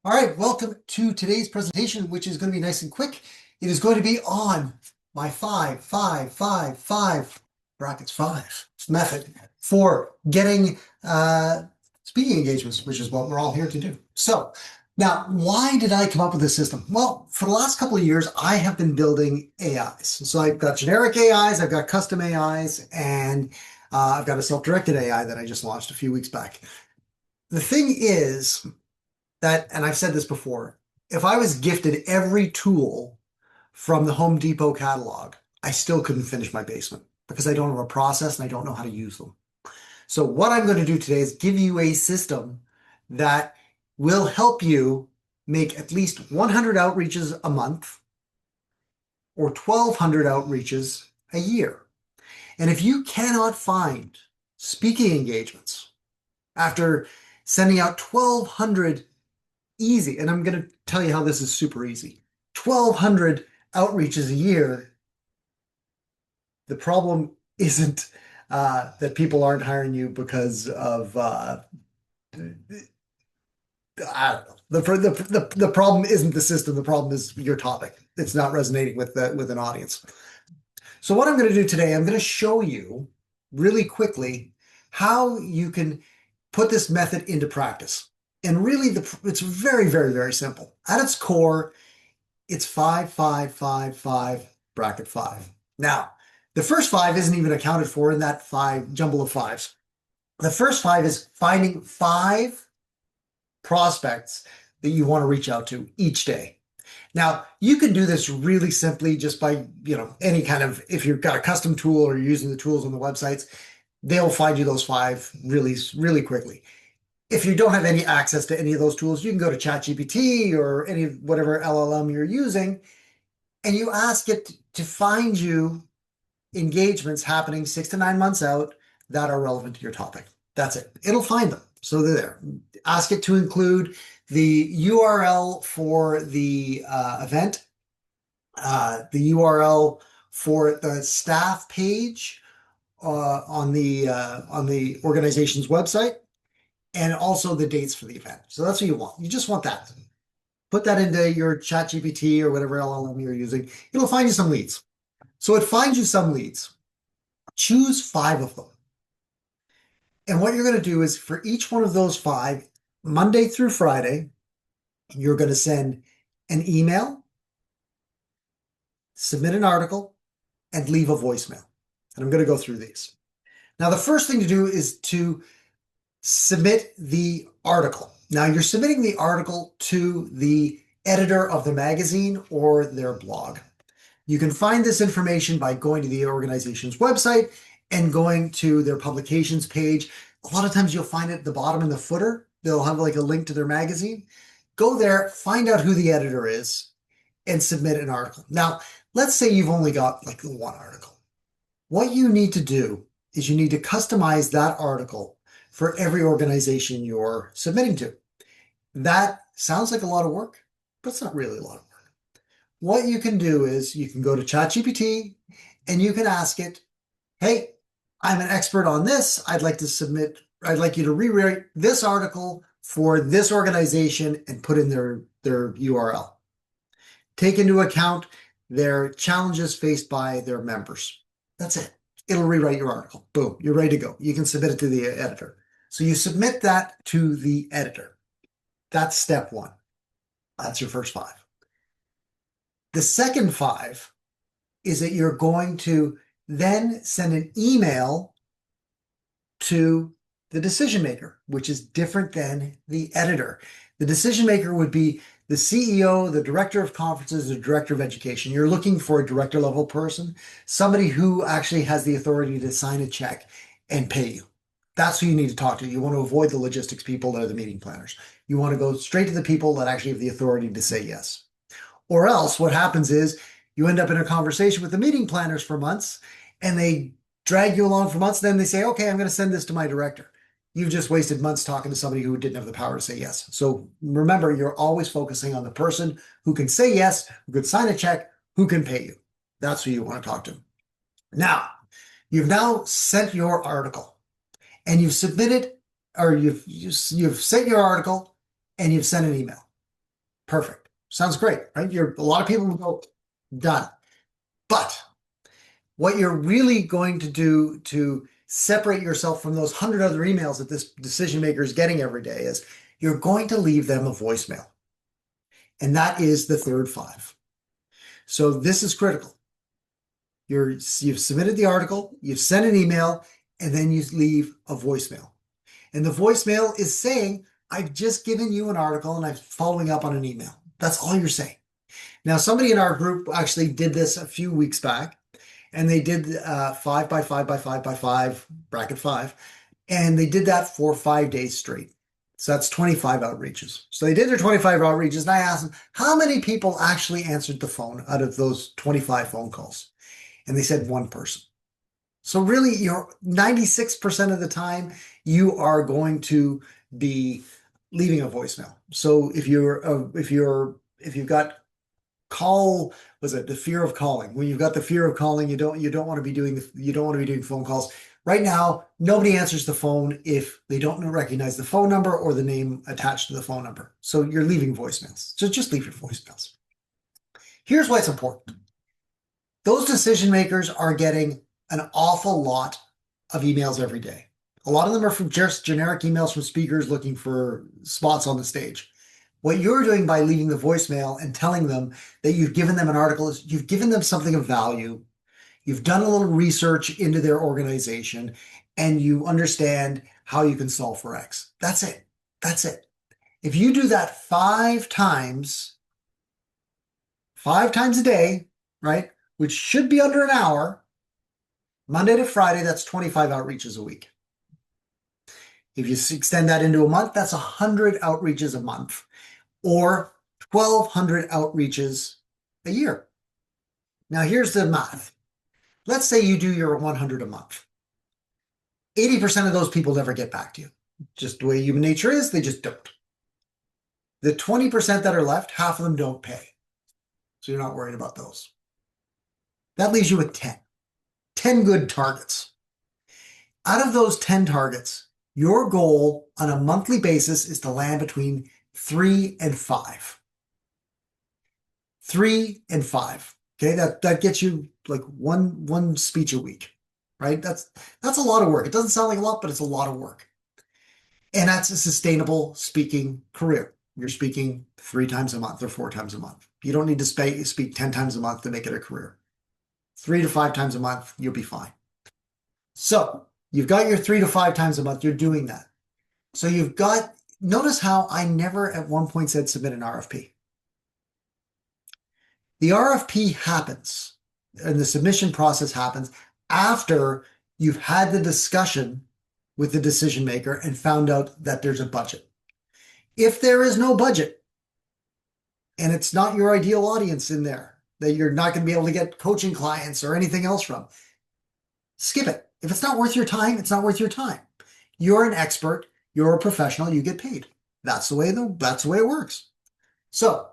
All right, welcome to today's presentation, which is going to be nice and quick. It is going to be on my 5 brackets 5 method for getting speaking engagements, which is what we're all here to do. So now, why did I come up with this system? Well, for the last couple of years, I have been building AIs. So I've got generic AIs, I've got custom AIs, and I've got a self-directed AI that I just launched a few weeks back. The thing is, and I've said this before, if I was gifted every tool from the Home Depot catalog, I still couldn't finish my basement because I don't have a process and I don't know how to use them. So what I'm going to do today is give you a system that will help you make at least 100 outreaches a month or 1,200 outreaches a year. And if you cannot find speaking engagements after sending out 1,200 easy, and I'm going to tell you how this is super easy. 1,200 outreaches a year. The problem isn't that people aren't hiring you because of I don't know. The problem isn't the system. The problem is your topic. It's not resonating with an audience. So what I'm going to do today, I'm going to show you really quickly how you can put this method into practice. And really, it's very, very, very simple. At its core, it's 5 bracket 5. Now, the first 5 isn't even accounted for in that jumble of 5s. The first 5 is finding 5 prospects that you want to reach out to each day. Now, you can do this really simply just by, any kind of, if you've got a custom tool or you're using the tools on the websites, they'll find you those 5 really, really quickly. If you don't have any access to any of those tools, you can go to ChatGPT or whatever LLM you're using, and you ask it to find you engagements happening 6 to 9 months out that are relevant to your topic. That's it. It'll find them. So they're there. Ask it to include the URL for the event, the URL for the staff page on the organization's website, and also the dates for the event. So that's what you want. You just want that. Put that into your ChatGPT or whatever LLM you're using. It'll find you some leads. So it finds you some leads. Choose 5 of them. And what you're going to do is for each one of those 5, Monday through Friday, you're going to send an email, submit an article, and leave a voicemail. And I'm going to go through these. Now, the first thing to do is to submit the article. Now you're submitting the article to the editor of the magazine or their blog. You can find this information by going to the organization's website and going to their publications page. A lot of times you'll find it at the bottom in the footer. They'll have like a link to their magazine. Go there, find out who the editor is, and submit an article. Now, let's say you've only got like 1 article. What you need to do is you need to customize that article for every organization you're submitting to. That sounds like a lot of work, but it's not really a lot of work. What you can do is you can go to ChatGPT and you can ask it, hey, I'm an expert on this. I'd like you to rewrite this article for this organization and put in their URL. Take into account their challenges faced by their members. That's it. It'll rewrite your article. Boom, you're ready to go. You can submit it to the editor. So you submit that to the editor. That's step 1. That's your first 5. The second 5 is that you're going to then send an email to the decision maker, which is different than the editor. The decision maker would be the CEO, the director of conferences, the director of education. You're looking for a director level person, somebody who actually has the authority to sign a check and pay you. That's who you need to talk to. You want to avoid the logistics people that are the meeting planners. You want to go straight to the people that actually have the authority to say yes. Or else what happens is you end up in a conversation with the meeting planners for months and they drag you along for months. Then they say, okay, I'm going to send this to my director. You've just wasted months talking to somebody who didn't have the power to say yes. So remember, you're always focusing on the person who can say yes, who can sign a check, who can pay you. That's who you want to talk to. Now, you've now sent your article. And you've submitted, or you've sent your article and you've sent an email. Perfect. Sounds great, right? A lot of people will go, done. But what you're really going to do to separate yourself from those 100 other emails that this decision maker is getting every day is you're going to leave them a voicemail. And that is the third five. So this is critical. You've submitted the article, you've sent an email, and then you leave a voicemail. And the voicemail is saying, I've just given you an article and I'm following up on an email. That's all you're saying. Now, somebody in our group actually did this a few weeks back, and they did 5 by 5 by 5 by 5, bracket 5, and they did that for 5 days straight. So that's 25 outreaches. So they did their 25 outreaches, and I asked them, how many people actually answered the phone out of those 25 phone calls? And they said one person. So really, you're 96% of the time, you are going to be leaving a voicemail. So if you've got the fear of calling? When you've got the fear of calling, you don't want to be doing phone calls. Right now, nobody answers the phone if they don't recognize the phone number or the name attached to the phone number. So you're leaving voicemails. So just leave your voicemails. Here's why it's important. Those decision makers are getting an awful lot of emails every day. A lot of them are from just generic emails from speakers looking for spots on the stage. What you're doing by leaving the voicemail and telling them that you've given them an article is you've given them something of value. You've done a little research into their organization and you understand how you can solve for X. That's it. That's it. If you do that 5 times a day, right? Which should be under an hour, Monday to Friday, that's 25 outreaches a week. If you extend that into a month, that's 100 outreaches a month or 1,200 outreaches a year. Now, here's the math. Let's say you do your 100 a month. 80% of those people never get back to you. Just the way human nature is, they just don't. The 20% that are left, half of them don't pay. So you're not worried about those. That leaves you with 10. 10 good targets. Out of those 10 targets, your goal on a monthly basis is to land between 3 and 5. 3 and 5. Okay, that gets you like one speech a week, right? That's a lot of work. It doesn't sound like a lot, but it's a lot of work. And that's a sustainable speaking career. You're speaking 3 times a month or 4 times a month. You don't need to speak 10 times a month to make it a career. 3 to 5 times a month, you'll be fine. So you've got your 3 to 5 times a month. You're doing that. So notice how I never at one point said submit an RFP. The RFP happens and the submission process happens after you've had the discussion with the decision maker and found out that there's a budget. If there is no budget and it's not your ideal audience in there, that you're not going to be able to get coaching clients or anything else from, skip it. If it's not worth your time, it's not worth your time. You're an expert, you're a professional, you get paid. That's the way it works. So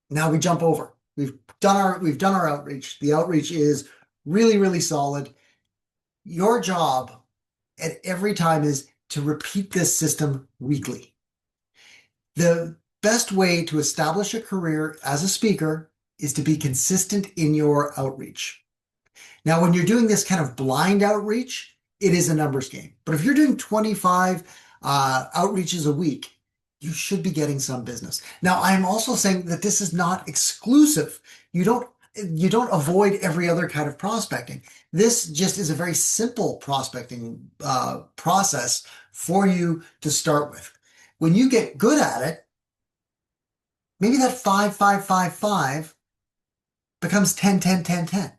now we jump over. We've done our outreach. The outreach is really, really solid. Your job at every time is to repeat this system weekly. The best way to establish a career as a speaker is to be consistent in your outreach. Now, when you're doing this kind of blind outreach, it is a numbers game. But if you're doing 25 outreaches a week, you should be getting some business. Now, I'm also saying that this is not exclusive. You don't avoid every other kind of prospecting. This just is a very simple prospecting process for you to start with. When you get good at it, maybe that 5, 5, 5, 5 becomes 10, 10, 10, 10.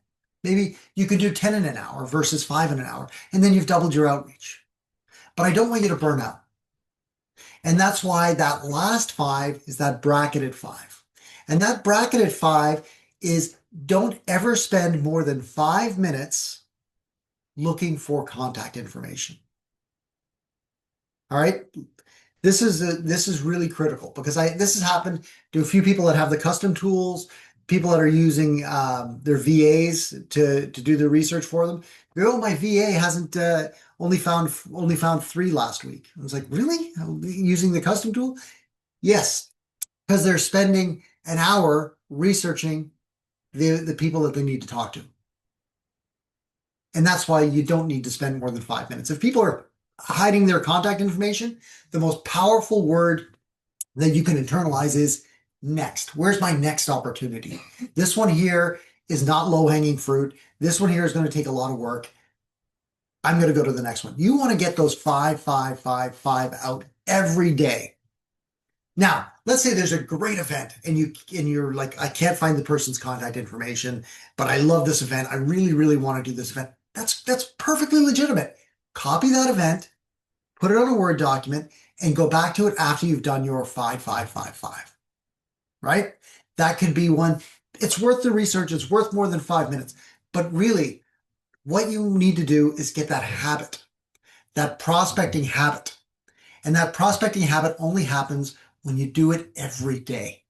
Maybe you could do 10 in an hour versus 5 in an hour, and then you've doubled your outreach. But I don't want you to burn out. And that's why that last 5 is that bracketed 5. And that bracketed 5 is don't ever spend more than 5 minutes looking for contact information. All right. This is really critical because this has happened to a few people that have the custom tools, people that are using their VAs to do the research for them. Oh, my VA hasn't only found 3 last week. I was like, really? Using the custom tool? Yes. because they're spending an hour researching the people that they need to talk to. And that's why you don't need to spend more than 5 minutes. If people are hiding their contact information, the most powerful word that you can internalize is next. Where's my next opportunity? This one here is not low hanging fruit. This one here is going to take a lot of work. I'm going to go to the next one. You want to get those 5 out every day. Now, let's say there's a great event and you're like, I can't find the person's contact information, but I love this event. I really, really want to do this event. That's perfectly legitimate. Copy that event, put it on a Word document, and go back to it after you've done your 5, right? That could be one. It's worth the research. It's worth more than 5 minutes. But really, what you need to do is get that habit, that prospecting habit. And that prospecting habit only happens when you do it every day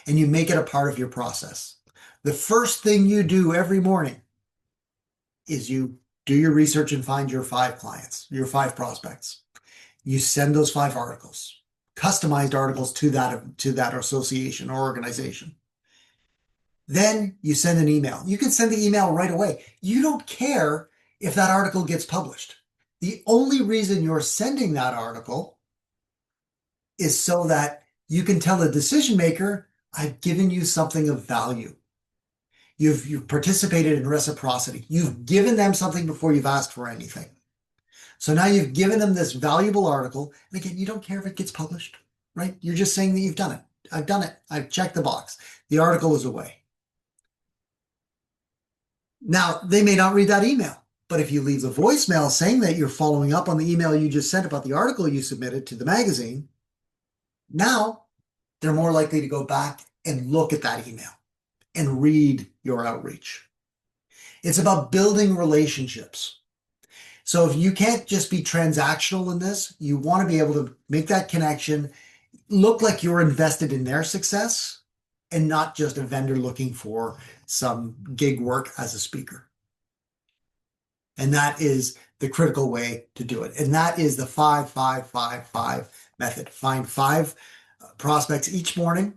and you make it a part of your process. The first thing you do every morning is you do your research and find your 5 clients, your 5 prospects. You send those 5 articles, customized articles to that association or organization. Then you send an email. You can send the email right away. You don't care if that article gets published. The only reason you're sending that article is so that you can tell the decision maker, I've given you something of value. You've participated in reciprocity. You've given them something before you've asked for anything. So now you've given them this valuable article. And again, you don't care if it gets published, right? You're just saying that you've done it. I've done it. I've checked the box. The article is away. Now, they may not read that email, but if you leave the voicemail saying that you're following up on the email you just sent about the article you submitted to the magazine, now they're more likely to go back and look at that email and read your outreach. It's about building relationships. So if you can't just be transactional in this, you want to be able to make that connection, look like you're invested in their success and not just a vendor looking for some gig work as a speaker. And that is the critical way to do it. And that is the 5 method. Find 5 prospects each morning.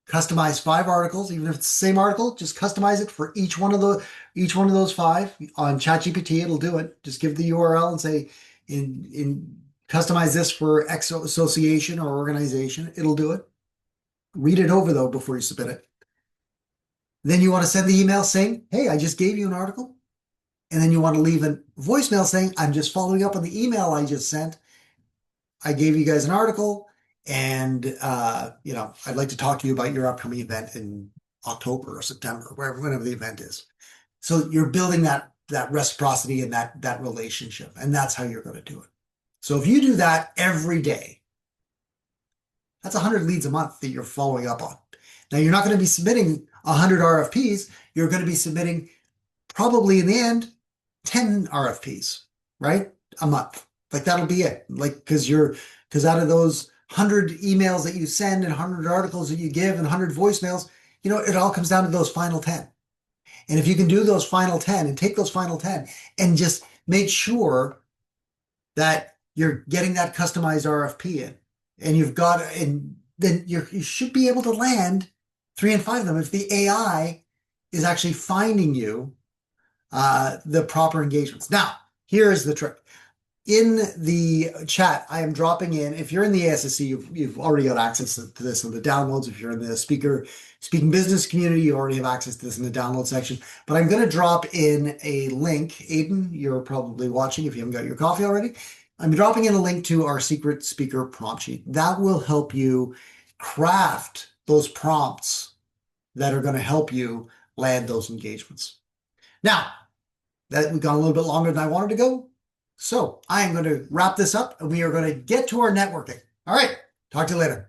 Customize 5 articles, even if it's the same article, just customize it for each one of those 5. On ChatGPT, it'll do it. Just give the URL and say, customize this for X association or organization. It'll do it. Read it over though before you submit it. Then you want to send the email saying, hey, I just gave you an article. And then you want to leave a voicemail saying, I'm just following up on the email I just sent. I gave you guys an article and, I'd like to talk to you about your upcoming event in October or September, whenever the event is. So you're building that reciprocity and that relationship. And that's how you're going to do it. So if you do that every day, that's 100 leads a month that you're following up on. Now, you're not going to be submitting 100 RFPs. You're going to be submitting probably in the end 10 RFPs, right? A month. Like that'll be it. Like, because out of those 100 emails that you send and 100 articles that you give and 100 voicemails, it all comes down to those final 10. And if you can do those final 10 and take those final 10 and just make sure that you're getting that customized RFP in, and then you should be able to land 3 and 5 of them if the AI is actually finding you the proper engagements. Now, here's the trick. In the chat, I am dropping in, if you're in the ASSC, you've already got access to this in the downloads. If you're in the speaking business community, you already have access to this in the download section. But I'm going to drop in a link. Aiden, you're probably watching if you haven't got your coffee already. I'm dropping in a link to our secret speaker prompt sheet. That will help you craft those prompts that are going to help you land those engagements. Now, that we've gone a little bit longer than I wanted to go. So I am going to wrap this up and we are going to get to our networking. All right. Talk to you later.